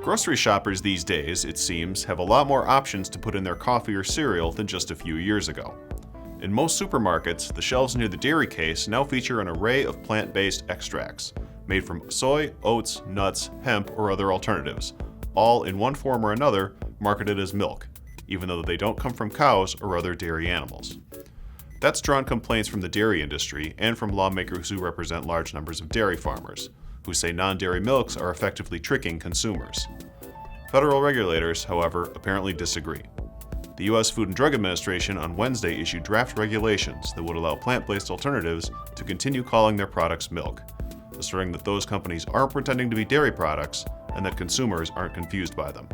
Grocery shoppers these days, it seems, have a lot more options to put in their coffee or cereal than just a few years ago. In most supermarkets, the shelves near the dairy case now feature an array of plant-based extracts, made from soy, oats, nuts, hemp, or other alternatives, all in one form or another marketed as milk, even though they don't come from cows or other dairy animals. That's drawn complaints from the dairy industry and from lawmakers who represent large numbers of dairy farmers, who say non-dairy milks are effectively tricking consumers. Federal regulators, however, apparently disagree. The U.S. Food and Drug Administration on Wednesday issued draft regulations that would allow plant-based alternatives to continue calling their products milk, asserting that those companies aren't pretending to be dairy products and that consumers aren't confused by them.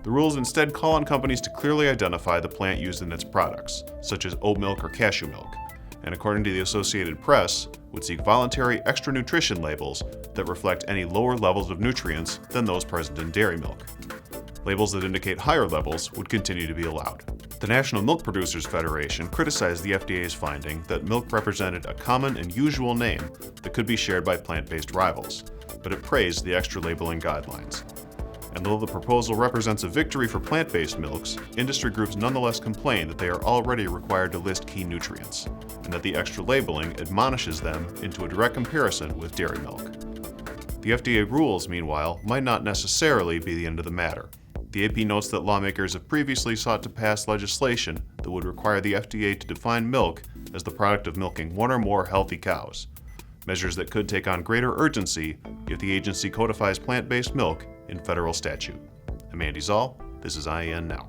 The rules instead call on companies to clearly identify the plant used in its products, such as oat milk or cashew milk, and according to the Associated Press, would seek voluntary extra nutrition labels that reflect any lower levels of nutrients than those present in dairy milk. Labels that indicate higher levels would continue to be allowed. The National Milk Producers Federation criticized the FDA's finding that milk represented a common and usual name that could be shared by plant-based rivals, but it praised the extra labeling guidelines. And though the proposal represents a victory for plant-based milks, industry groups nonetheless complain that they are already required to list key nutrients, and that the extra labeling admonishes them into a direct comparison with dairy milk. The FDA rules, meanwhile, might not necessarily be the end of the matter. The AP notes that lawmakers have previously sought to pass legislation that would require the FDA to define milk as the product of milking one or more healthy cows, measures that could take on greater urgency if the agency codifies plant-based milk in federal statute. I'm Andy Zoll. This is IAN Now.